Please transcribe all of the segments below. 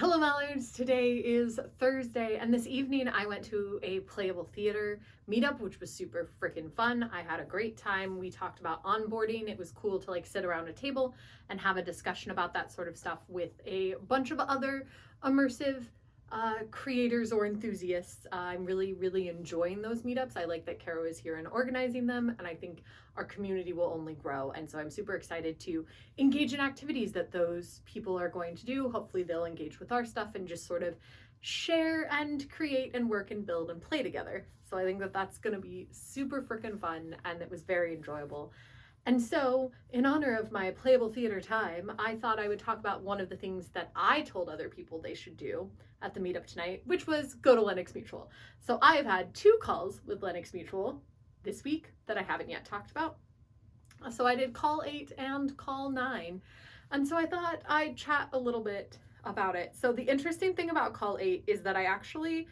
Hello, Mallards. Today is Thursday, and this evening I went to a playable theater meetup, which was super freaking fun. I had a great time. We talked about onboarding. It was cool to sit around a table and have a discussion about that sort of stuff with a bunch of other immersive creators or enthusiasts. I'm really enjoying those meetups. I like that Caro is here and organizing them, and I think our community will only grow. And so I'm super excited to engage in activities that those people are going to do. Hopefully they'll engage with our stuff and just sort of share and create and work and build and play together. So I think that that's going to be super freaking fun, and it was very enjoyable. And so, in honor of my playable theater time, I thought I would talk about one of the things that I told other people they should do at the meetup tonight, which was go to Lennox Mutual. So I have had 2 calls with Lennox Mutual this week that I haven't yet talked about. So I did call 8 and call 9. And so I thought I'd chat a little bit about it. So the interesting thing about call 8 is that I actually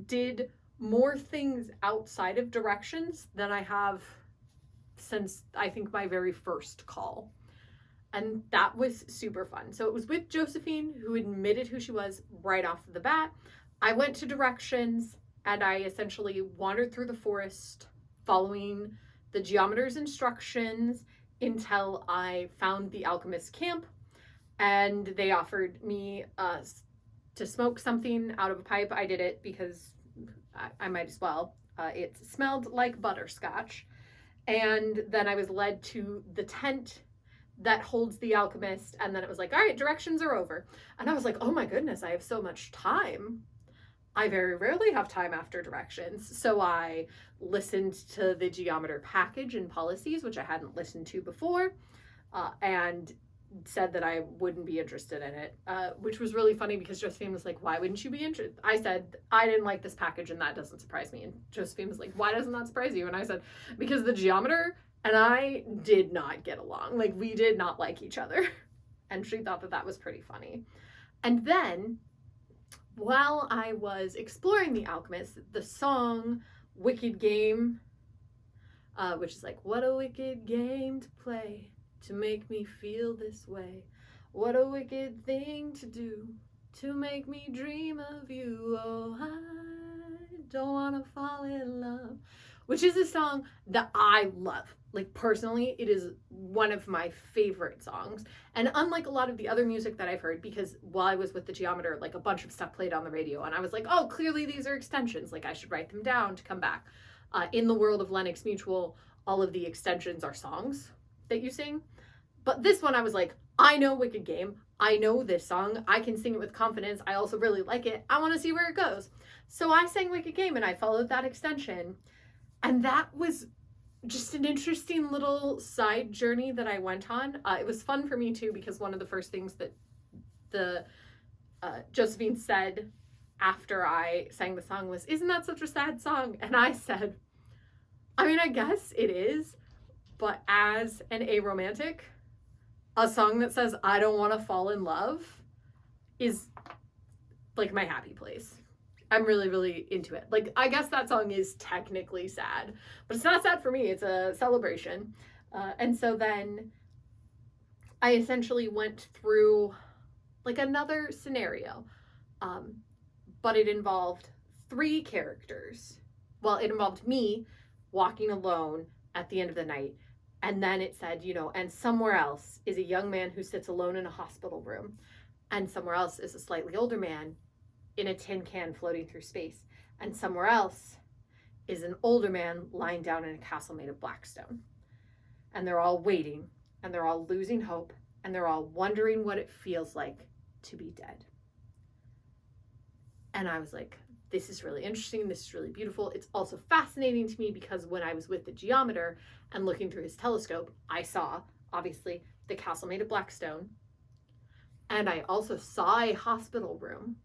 did more things outside of directions than I have since I think my very first call. And that was super fun. So it was with Josephine, who admitted who she was right off the bat. I went to directions and I essentially wandered through the forest following the geometer's instructions until I found the alchemist camp, and they offered me to smoke something out of a pipe. I did it because I might as well. It smelled like butterscotch. And then I was led to the tent that holds the alchemist, and then it was like, all right, directions are over. And I was like, oh my goodness, I have so much time. I very rarely have time after directions. So I listened to the geometer package and policies, which I hadn't listened to before, and said that I wouldn't be interested in it, which was really funny because Josephine was like, why wouldn't you be interested? I said, I didn't like this package and that doesn't surprise me. And Josephine was like, why doesn't that surprise you? And I said, because the geometer and I did not get along. We did not like each other. And she thought that that was pretty funny. And then while I was exploring the alchemist, the song Wicked Game, which is like, what a wicked game to play to make me feel this way. What a wicked thing to do to make me dream of you. Oh, I don't want to fall in love. Which is a song that I love. Personally, it is one of my favorite songs. And unlike a lot of the other music that I've heard, because while I was with the geometer, a bunch of stuff played on the radio, and I was like, oh, clearly these are extensions. I should write them down to come back. In the world of Lennox Mutual, all of the extensions are songs that you sing. But this one I was like, I know Wicked Game. I know this song. I can sing it with confidence. I also really like it. I want to see where it goes. So I sang Wicked Game and I followed that extension. And that was just an interesting little side journey that I went on. It was fun for me too, because one of the first things that the Josephine said after I sang the song was, isn't that such a sad song? And I said, I mean, I guess it is, but as an aromantic, a song that says, I don't want to fall in love is my happy place. I'm really into it. I guess that song is technically sad, but it's not sad for me. It's a celebration. And so then I essentially went through another scenario, but it involved 3 characters. Well, it involved me walking alone at the end of the night. And then it said, and somewhere else is a young man who sits alone in a hospital room. And somewhere else is a slightly older man in a tin can floating through space. And somewhere else is an older man lying down in a castle made of black stone. And they're all waiting, and they're all losing hope, and they're all wondering what it feels like to be dead. And I was like, this is really interesting. This is really beautiful. It's also fascinating to me because when I was with the geometer and looking through his telescope, I saw, obviously, the castle made of black stone. And I also saw a hospital room.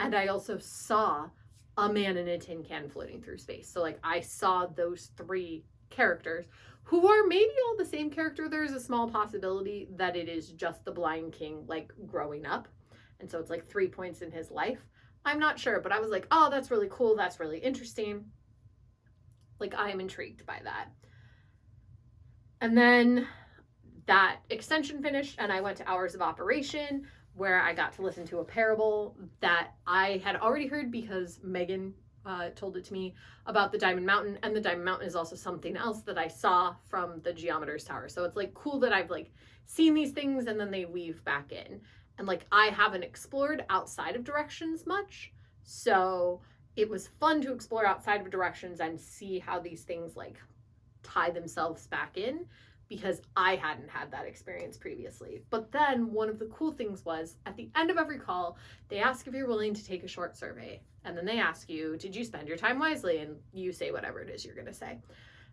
And I also saw a man in a tin can floating through space. So I saw those 3 characters who are maybe all the same character. There's a small possibility that it is just the blind king growing up. And so it's 3 points in his life. I'm not sure, but I was like, oh, that's really cool. That's really interesting. I am intrigued by that. And then that extension finished and I went to hours of operation, where I got to listen to a parable that I had already heard because Megan told it to me about the Diamond Mountain, and the Diamond Mountain is also something else that I saw from the Geometer's Tower. So it's like cool that I've like seen these things and then they weave back in. And like I haven't explored outside of directions much. So it was fun to explore outside of directions and see how these things like tie themselves back in, because I hadn't had that experience previously. But then one of the cool things was at the end of every call, they ask if you're willing to take a short survey. And then they ask you, did you spend your time wisely? And you say whatever it is you're going to say.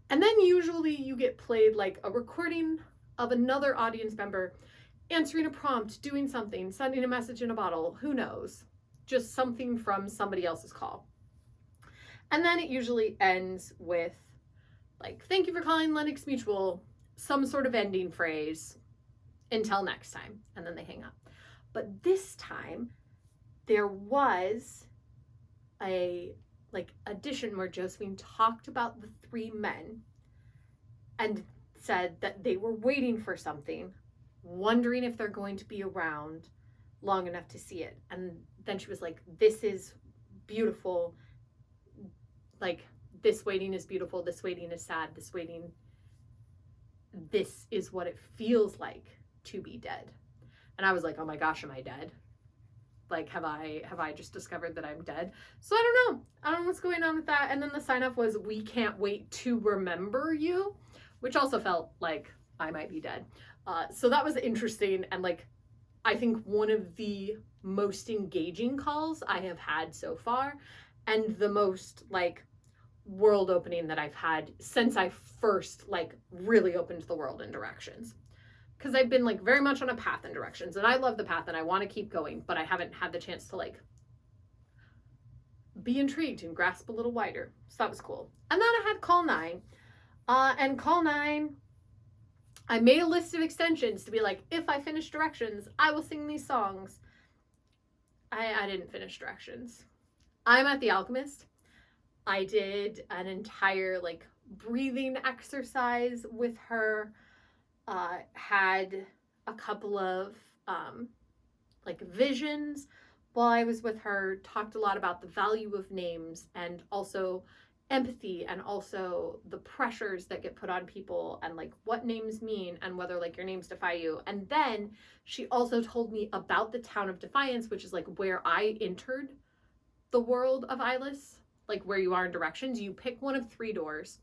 And then usually you get played like a recording of another audience member answering a prompt, doing something, sending a message in a bottle, who knows? Just something from somebody else's call. And then it usually ends with like, thank you for calling Lennox Mutual, some sort of ending phrase, until next time, and then they hang up. But this time there was a like addition where Josephine talked about the three men and said that they were waiting for something, wondering if they're going to be around long enough to see it. And then she was like, this is beautiful. Like, this waiting is beautiful. This waiting is sad. This is what it feels like to be dead. And I was like, oh my gosh, am I dead? Like, have I just discovered that I'm dead? So I don't know. I don't know what's going on with that. And then the sign off was, we can't wait to remember you, which also felt like I might be dead. So that was interesting. And like, I think one of the most engaging calls I have had so far, and the most like world opening that I've had since I first like really opened the world in directions. Because I've been like very much on a path in directions, and I love the path and I want to keep going, but I haven't had the chance to like be intrigued and grasp a little wider. So that was cool. And then I had call 9. And call 9, I made a list of extensions to be like, if I finish directions, I will sing these songs. I didn't finish directions. I'm at The Alchemist. I did an entire like breathing exercise with her. Had a couple of like visions while I was with her, talked a lot about the value of names and also empathy and also the pressures that get put on people and like what names mean and whether like your names defy you. And then she also told me about the town of Defiance, which is like where I entered the world of Eyeless, like where you are in directions. You pick one of 3 doors,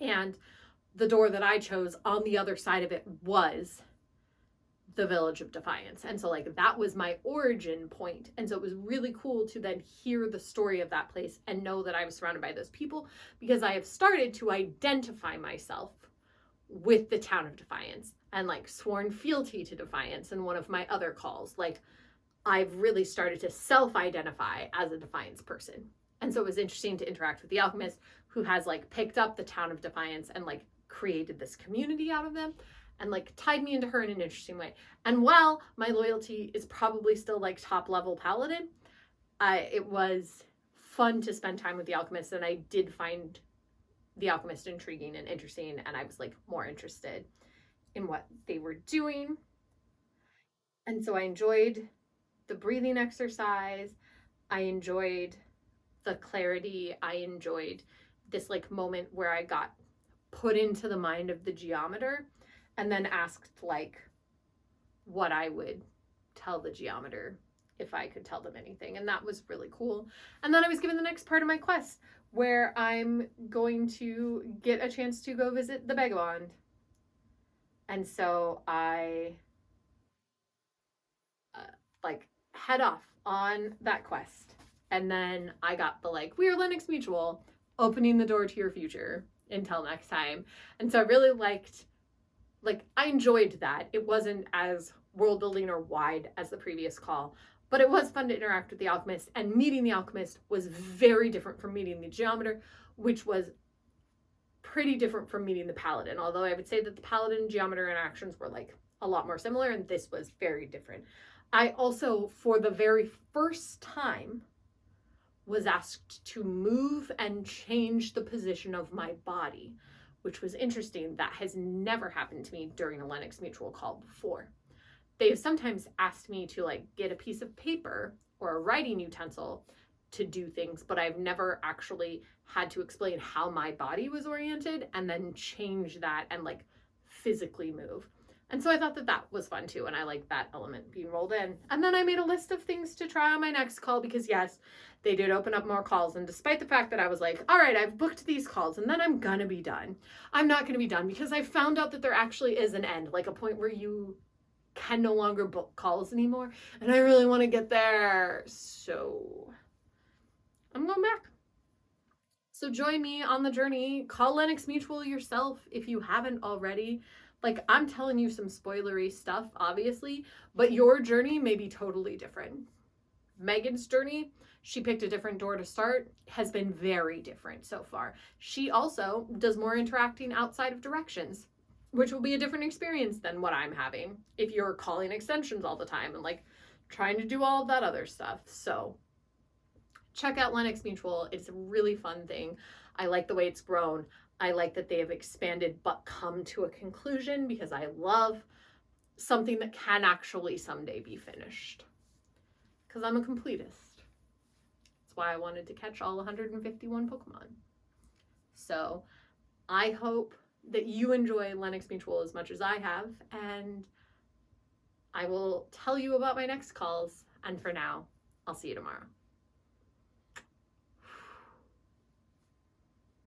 and the door that I chose on the other side of it was the village of Defiance. And so like that was my origin point. And so it was really cool to then hear the story of that place and know that I was surrounded by those people, because I have started to identify myself with the town of Defiance and like sworn fealty to Defiance in one of my other calls. Like I've really started to self-identify as a Defiance person. And so it was interesting to interact with the Alchemist, who has like picked up the town of Defiance and like created this community out of them and like tied me into her in an interesting way. And while my loyalty is probably still like top level paladin, it was fun to spend time with the Alchemist, and I did find the Alchemist intriguing and interesting, and I was like more interested in what they were doing. And so I enjoyed the breathing exercise. I enjoyed the clarity. I enjoyed this like moment where I got put into the mind of the geometer and then asked like what I would tell the geometer if I could tell them anything. And that was really cool. And then I was given the next part of my quest, where I'm going to get a chance to go visit the Vagabond. And so I like head off on that quest. And then I got the like, we are Lennox Mutual, opening the door to your future until next time. And so I really liked, like, I enjoyed that. It wasn't as world building or wide as the previous call, but it was fun to interact with the Alchemist, and meeting the Alchemist was very different from meeting the Geometer, which was pretty different from meeting the Paladin. Although I would say that the Paladin and Geometer interactions were like a lot more similar, and this was very different. I also, for the very first time, was asked to move and change the position of my body, which was interesting. That has never happened to me during a Lennox Mutual call before. they've sometimes asked me to like get a piece of paper or a writing utensil to do things, but I've never actually had to explain how my body was oriented and then change that and like physically move. And so I thought that that was fun too, and I like that element being rolled in. And then I made a list of things to try on my next call because yes, they did open up more calls. And despite the fact that I was like, all right, I've booked these calls and then I'm gonna be done, I'm not gonna be done because I found out that there actually is an end, like a point where you can no longer book calls anymore. And I really want to get there. So I'm going back. So join me on the journey. Call Lennox Mutual yourself if you haven't already. Like, I'm telling you some spoilery stuff, obviously, but your journey may be totally different. Megan's journey, she picked a different door to start, has been very different so far. She also does more interacting outside of directions, which will be a different experience than what I'm having if you're calling extensions all the time and like trying to do all of that other stuff. So check out Lennox Mutual. It's a really fun thing. I like the way it's grown. I like that they have expanded but come to a conclusion because I love something that can actually someday be finished. Because I'm a completist. That's why I wanted to catch all 151 Pokemon. So I hope that you enjoy Lennox Mutual as much as I have, and I will tell you about my next calls. And for now, I'll see you tomorrow.